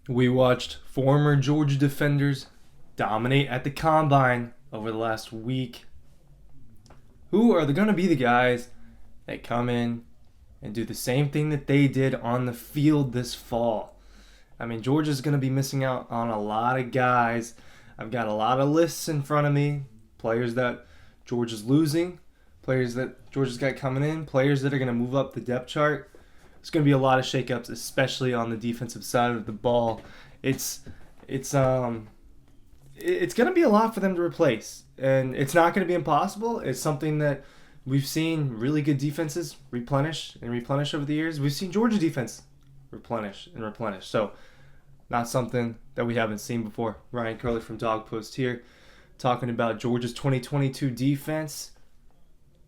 We watched former Georgia defenders dominate at the combine over the last week. Who are going to be the guys that come in and do the same thing that they did on the field this fall? I mean, Georgia's going to be missing out on a lot of guys. I've got a lot of lists in front of me. Players that Georgia's losing, players that Georgia's got coming in, players that are going to move up the depth chart. There's going to be a lot of shakeups, especially on the defensive side of the ball. It's going to be a lot for them to replace, and it's not going to be impossible. It's something that we've seen really good defenses replenish over the years. We've seen Georgia defense replenish. So, not something that we haven't seen before. Ryan Curley from Dog Post here, talking about Georgia's 2022 defense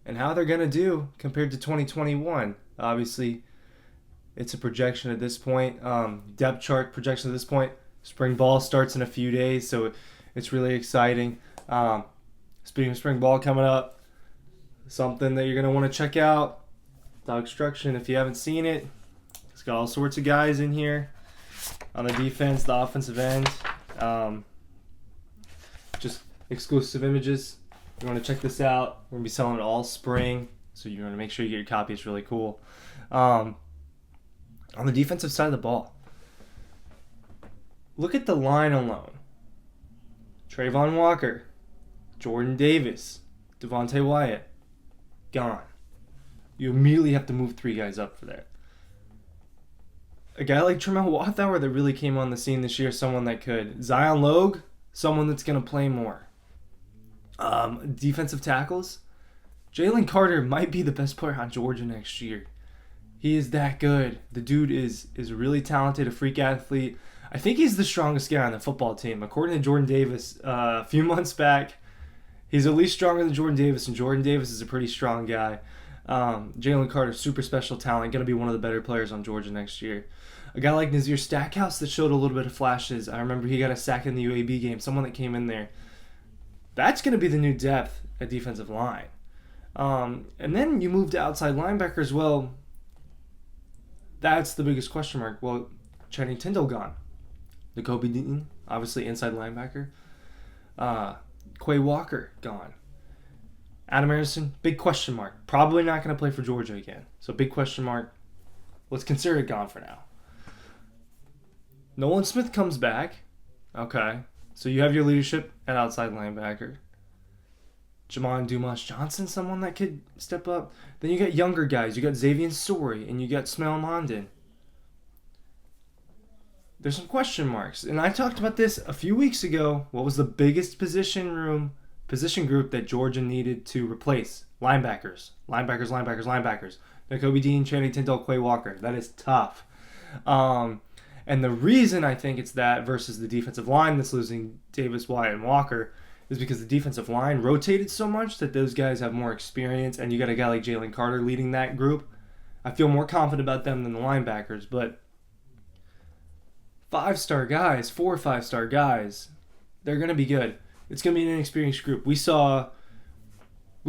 and how they're going to do compared to 2021. Obviously, it's a projection at this point, depth chart projection at this point. Spring ball starts in a few days, so it's really exciting. Speaking of spring ball coming up, something that you're going to want to check out, DAWGSTRUCTION, if you haven't seen it. It's got all sorts of guys in here on the defense, the offensive end. Just exclusive images. You want to check this out. We're going to be selling it all spring, so you want to make sure you get your copy. It's really cool. On the defensive side of the ball, look at the line alone. Trayvon Walker, Jordan Davis, Devontae Wyatt, gone. You immediately have to move three guys up for that. A guy like Tremel Wathour that really came on the scene this year, someone that could. Zion Logue, someone that's going to play more. Defensive tackles, Jaylen Carter might be the best player on Georgia next year. He is that good. The dude is really talented, a freak athlete. I think he's the strongest guy on the football team. According to Jordan Davis, a few months back, he's at least stronger than Jordan Davis, and Jordan Davis is a pretty strong guy. Jaylen Carter, super special talent, going to be one of the better players on Georgia next year. A guy like Nazir Stackhouse that showed a little bit of flashes. I remember he got a sack in the UAB game, someone that came in there. That's going to be the new depth at defensive line. And then you move to outside linebackers. Well, that's the biggest question mark. Well, Channing Tindall gone. Nakobe Dean, obviously inside linebacker. Quay Walker gone. Adam Anderson, big question mark. Probably not going to play for Georgia again. So big question mark. Let's consider it gone for now. Nolan Smith comes back. Okay. So you have your leadership at outside linebacker. Jamon Dumas Johnson, someone that could step up. Then you got younger guys. You got Xavier Story and you got Smell Mondin. There's some question marks. And I talked about this a few weeks ago. What was the biggest position group that Georgia needed to replace? Linebackers. Nakobe Dean, Channing Tindall, Quay Walker. That is tough. And the reason I think it's that versus the defensive line that's losing Davis, Wyatt, and Walker is because the defensive line rotated so much that those guys have more experience, and you got a guy like Jaylen Carter leading that group. I feel more confident about them than the linebackers, but 4 or 5-star guys, they're going to be good. It's going to be an inexperienced group. We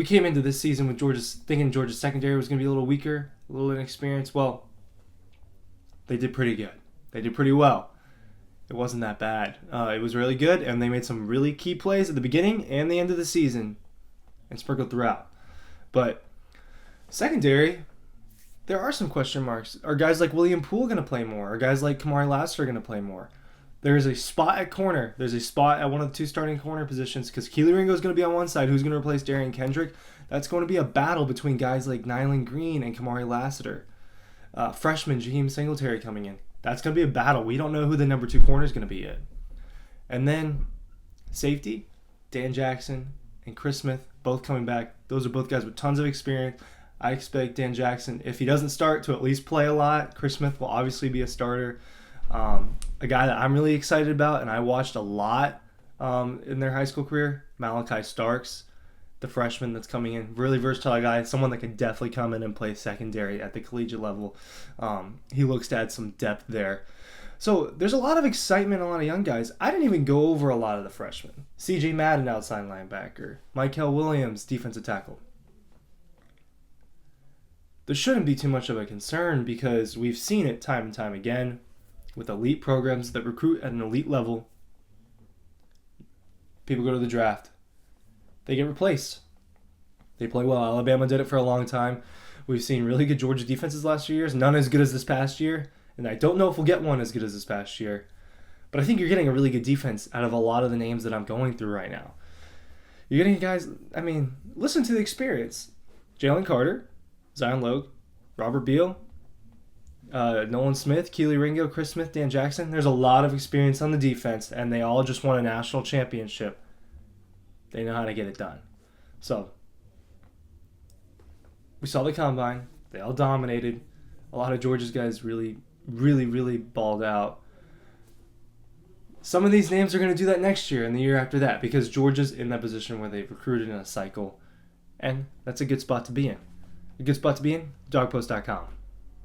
came into this season with thinking Georgia's secondary was going to be a little weaker, a little inexperienced. Well, they did pretty good. They did pretty well. It wasn't that bad. It was really good, and they made some really key plays at the beginning and the end of the season and sprinkled throughout. But secondary, there are some question marks. Are guys like William Poole going to play more? Are guys like Kamari Lassiter going to play more? There's a spot at corner. There's a spot at one of the 2 starting corner positions because Keely Ringo is going to be on one side. Who's going to replace Darian Kendrick? That's going to be a battle between guys like Nyland Green and Kamari Lassiter. Freshman Jaheim Singletary coming in. That's going to be a battle. We don't know who the number 2 corner is going to be yet. And then safety, Dan Jackson and Chris Smith, both coming back. Those are both guys with tons of experience. I expect Dan Jackson, if he doesn't start, to at least play a lot. Chris Smith will obviously be a starter. A guy that I'm really excited about, and I watched a lot in their high school career, Malachi Starks, the freshman that's coming in. Really versatile guy, someone that could definitely come in and play secondary at the collegiate level. He looks to add some depth there. So there's a lot of excitement, a lot of young guys. I didn't even go over a lot of the freshmen. C.J. Madden, outside linebacker. Mikhail Williams, defensive tackle. There shouldn't be too much of a concern because we've seen it time and time again. with elite programs that recruit at an elite level, people go to the draft. They get replaced. They play well. Alabama did it for a long time. We've seen really good Georgia defenses the last few years. None as good as this past year. And I don't know if we'll get one as good as this past year. But I think you're getting a really good defense out of a lot of the names that I'm going through right now. You're getting guys, listen to the experience. Jaylen Carter, Zion Logue, Robert Beal, Nolan Smith, Keely Ringo, Chris Smith, Dan Jackson. There's a lot of experience on the defense, and they all just won a national championship. They know how to get it done. So, we saw the combine. They all dominated. A lot of Georgia's guys really, really, really balled out. Some of these names are going to do that next year and the year after that because Georgia's in that position where they've recruited in a cycle. And that's a good spot to be in. A good spot to be in? DAWGPost.com.